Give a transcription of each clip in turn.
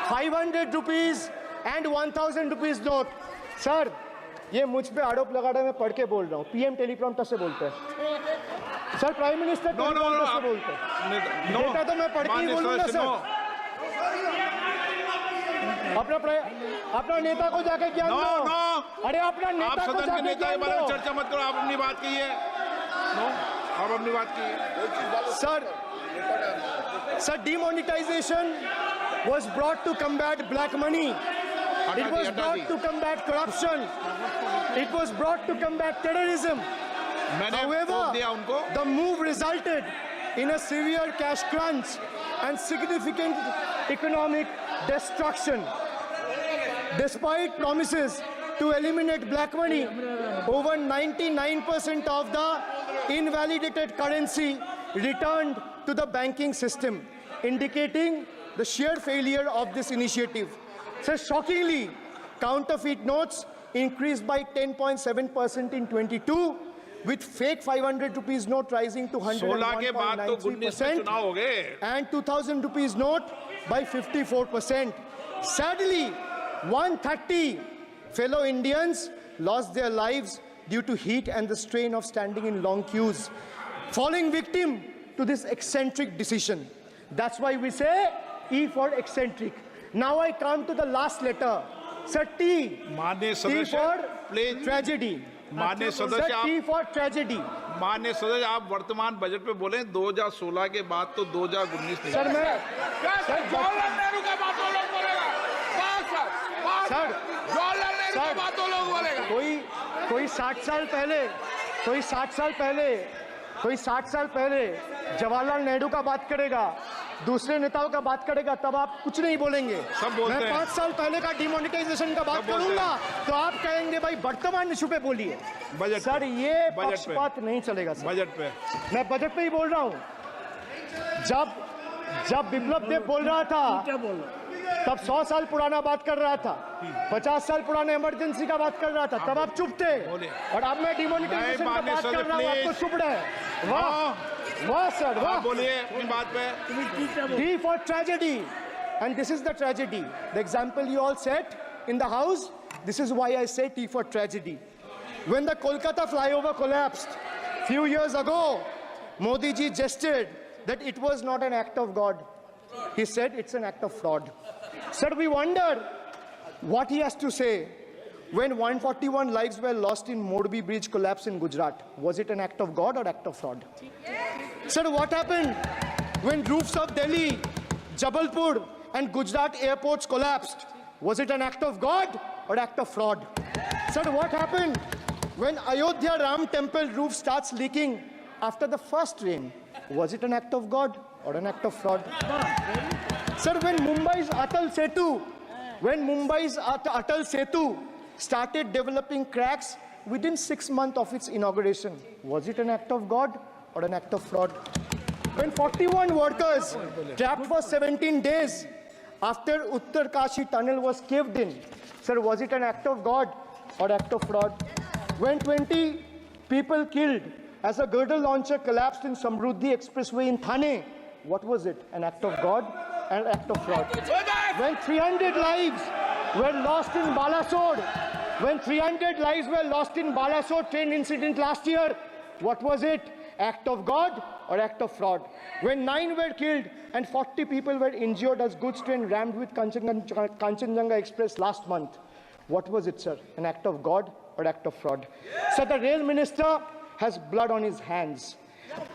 500 rupees and 1000 rupees note. Sir, ये मुझ पे आरोप लगा रहा है, मैं पढ़ के बोल रहा हूँ. पीएम टेलीप्रॉम्प्टर से बोलते हैं. सर, प्राइम मिनिस्टर टेलीप्रॉम्प्टर से बोलते हैं. डेटा तो मैं पढ़ के ही बोलूँगा सर. अपना नेता को जाके ज्ञान दो. अरे अपना नेता को जाके ज्ञान दो. चर्चा मत करो, आप अपनी बात कीजिए. आप अपनी बात कीजिए. Sir, demonetization was brought to combat black money. It was brought to combat corruption. It was brought to combat terrorism. However, the move resulted in a severe cash crunch and significant economic destruction. Despite promises to eliminate black money, over 99% of the invalidated currency returned to the banking system, indicating the sheer failure of this initiative. So shockingly, counterfeit notes increased by 10.7% in 22, with fake 500 rupees note rising to 101.93% and 2000 rupees note by 54%. Sadly, 130 fellow Indians lost their lives due to heat and the strain of standing in long queues, falling victim to this eccentric decision. That's why we say E for eccentric. Now I come to the last letter. Sir, T. T for tragedy. Sir, T for tragedy. माननीय सदस्य, आप वर्तमान budget पे बोले 2016 के बाद तो 2019 नहीं. सर मैं जवाहरलाल नेहरू का बात तो लोग बोलेगा. सर जवाहरलाल नेहरू का बात तो लोग बोलेगा. कोई 60 साल पहले जवाहरलाल नेहरू का बात करेगा, दूसरे नेताओं का बात करेगा, तब आप कुछ नहीं बोलेंगे. मैं 5 साल पहले का डिमोनेटाइजेशन का बात करूंगा तो आप कहेंगे भाई वर्तमान इशू पे बोलिए. सर ये पक्षपात नहीं चलेगा सर. बजट पे मैं बजट पे ही बोल रहा हूँ. जब विप्लव देव बोल रहा था तब 100 साल पुराना बात कर रहा था, 50 साल पुराने इमरजेंसी का बात कर रहा था, तब आप चुप थे. और अब मैं डिमोनेटाइजेशन का बात कर रहा हूँ, आपको चुप रहे. वाह वाह सर वाह. बोलिए अपनी बात पे. D for tragedy, and this is the tragedy. The example you all set in the house, this is why I say T for tragedy. When the Kolkata flyover collapsed few years ago, Modi ji gestured that it was not an act of God. He said it's an act of fraud. Sir, we wonder what he has to say when 141 lives were lost in Morbi Bridge collapse in Gujarat. Was it an act of God or act of fraud? Sir, what happened when roofs of Delhi, Jabalpur and Gujarat airports collapsed? Was it an act of God or act of fraud? Sir, what happened when Ayodhya Ram temple roof starts leaking after the first rain? Was it an act of God or an act of fraud? Sir, when Mumbai's Atal Setu started developing cracks within 6 months of its inauguration, was it an act of God or an act of fraud? When 41 workers trapped for 17 days after Uttarkashi tunnel was caved in, sir, was it an act of God or act of fraud? When 20 people killed as a girdle launcher collapsed in Samruddhi Expressway in Thane, what was it? An act of God and an act of fraud? When 300 lives were lost in Balasore, train incident last year, what was it? Act of God or act of fraud? When 9 were killed and 40 people were injured as goods train rammed with Kanchenjunga Express last month, what was it, sir? An act of God or act of fraud? So the rail minister has blood on his hands.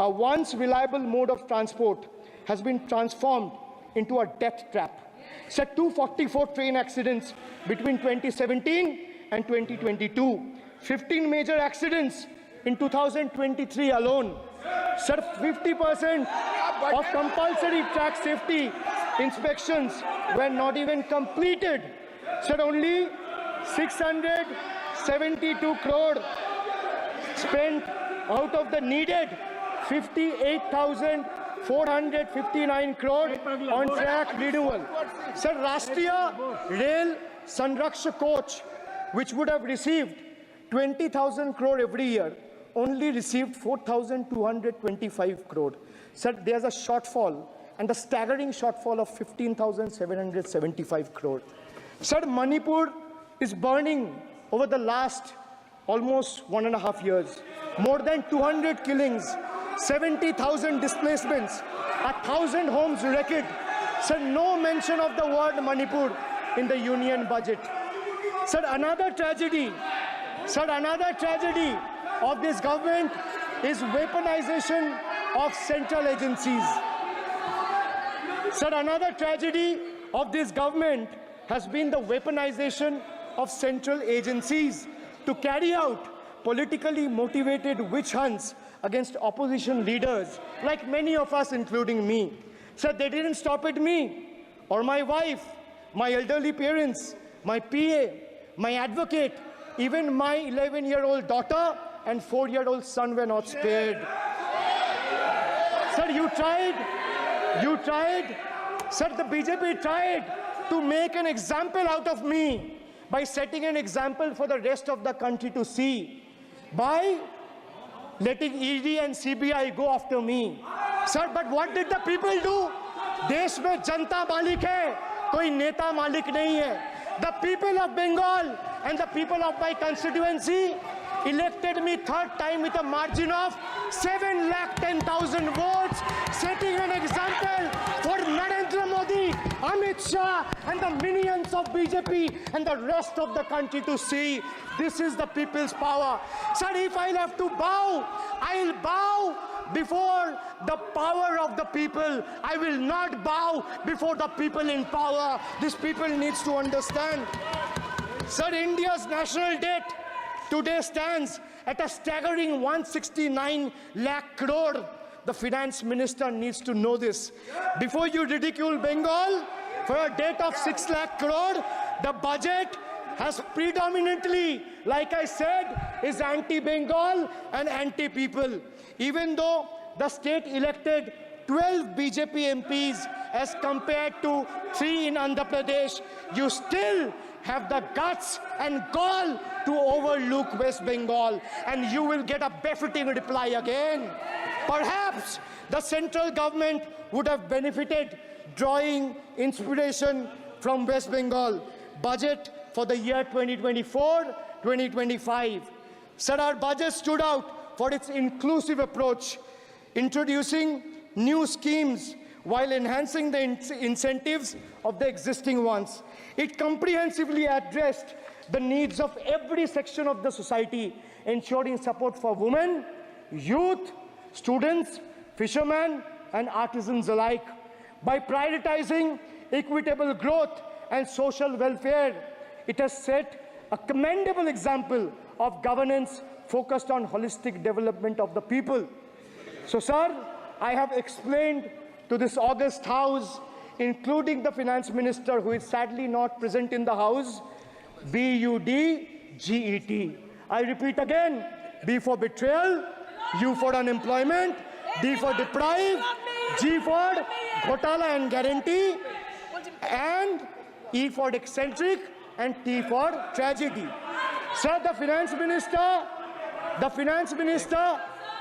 A once reliable mode of transport has been transformed into a death trap. So 244 train accidents between 2017 and 2022. 15 major accidents in 2023 alone. Sir, 50% of compulsory track safety inspections were not even completed. Sir, only 672 crore spent out of the needed 58,459 crore on track renewal. Sir, Rashtriya Rail Sanrakshak coach, which would have received 20,000 crore every year, only received 4,225 crore. Sir, there's a shortfall and a staggering shortfall of 15,775 crore. Sir, Manipur is burning over the last almost 1.5 years. More than 200 killings, 70,000 displacements, 1,000 homes wrecked. Sir, no mention of the word Manipur in the union budget. Sir, another tragedy of this government is weaponization of central agencies. Sir, another tragedy of this government has been the weaponization of central agencies to carry out politically motivated witch hunts against opposition leaders, like many of us, including me. Sir, they didn't stop at me or my wife, my elderly parents, my PA, my advocate, even my 11-year-old daughter and 4-year-old son were not spared. Sir, you tried. Sir, the BJP tried to make an example out of me by setting an example for the rest of the country to see, by letting ED and CBI go after me. Sir, but what did the people do? देश में जनता मालिक है, कोई नेता मालिक नहीं है. The people of Bengal and the people of my constituency elected me third time with a margin of 710,000 votes, setting an example for Narendra Modi, Amit Shah and the minions of BJP and the rest of the country to see. This is the people's power. Sir, if I'll have to bow, I'll bow before the power of the people. I will not bow before the people in power. This people needs to understand. Sir, India's national debt today stands at a staggering 169 lakh crore. The finance minister needs to know this. Before you ridicule Bengal for a debt of 6 lakh crore, the budget has predominantly, like I said, is anti-Bengal and anti-people. Even though the state elected 12 BJP MPs as compared to 3 in Andhra Pradesh, you still have the guts and gall to overlook West Bengal, and you will get a befitting reply again. Perhaps the central government would have benefited drawing inspiration from West Bengal budget for the year 2024-2025. Sir, our budget stood out for its inclusive approach, introducing new schemes while enhancing the incentives of the existing ones. It comprehensively addressed the needs of every section of the society, ensuring support for women, youth, students, fishermen, and artisans alike. By prioritizing equitable growth and social welfare, it has set a commendable example of governance focused on holistic development of the people. So, sir, I have explained to this august House, including the finance minister, who is sadly not present in the House, BUDGET. I repeat again, B for betrayal, U for unemployment, D for deprive, G for ghotala and guarantee, and E for eccentric, and T for tragedy. Sir, the finance minister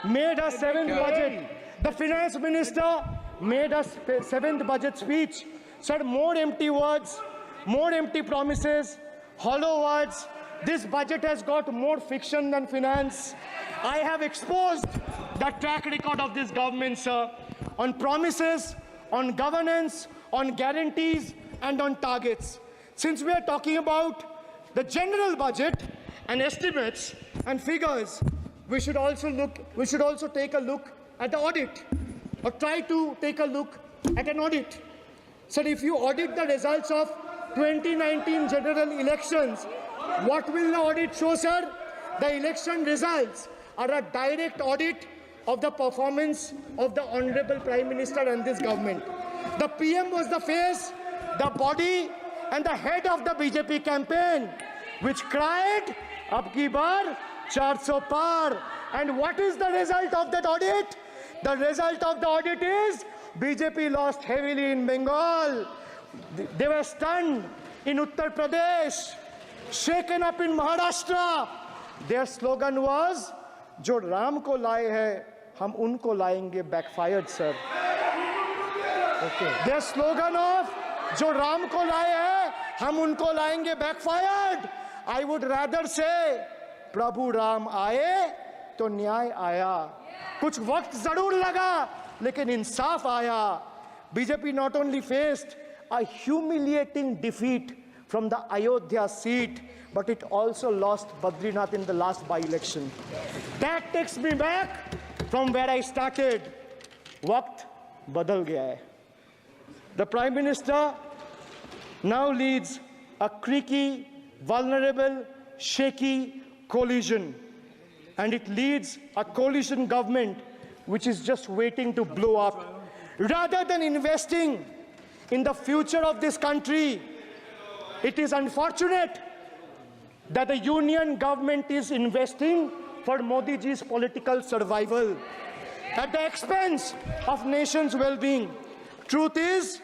made a seventh budget. The finance minister made a seventh budget speech. Sir, more empty words, more empty promises, hollow words. This budget has got more fiction than finance. I have exposed the track record of this government, sir, on promises, on governance, on guarantees, and on targets. Since we are talking about the general budget and estimates and figures, we should also take a look at the audit, or try to take a look at an audit. So if you audit the results of 2019 general elections, what will the audit show, sir? The election results are a direct audit of the performance of the Honorable Prime Minister and this government. The PM was the face, the body, and the head of the BJP campaign, which cried, "Ab ki baar 400 par." And what is the result of that audit? The result of the audit is BJP lost heavily in Bengal. They were stunned in Uttar Pradesh, shaken up in Maharashtra. Their slogan was, "Jo Ram ko laaye hai, hum unko laayenge," backfired, sir. Their slogan of जो राम को लाए हैं हम उनको लाएंगे backfired. I would rather say प्रभु राम आए तो न्याय आया. कुछ वक्त जरूर लगा लेकिन इंसाफ आया. BJP not only faced a humiliating defeat from the Ayodhya seat, but it also lost Badrinath in the last by-election. That takes me back from where I started. वक्त बदल गया है. The Prime Minister now leads a creaky, vulnerable, shaky coalition. And it leads a coalition government which is just waiting to blow up. Rather than investing in the future of this country, it is unfortunate that the union government is investing for Modi ji's political survival at the expense of nation's well-being. Truth is,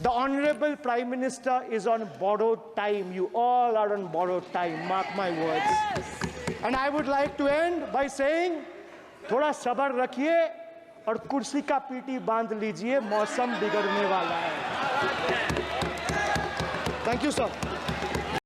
the Honorable Prime Minister is on borrowed time. You all are on borrowed time, mark my words. And I would like to end by saying, थोड़ा सब्र रखिए और कुर्सी का PT बांध लीजिए, मौसम बिगड़ने वाला है. Thank you, sir.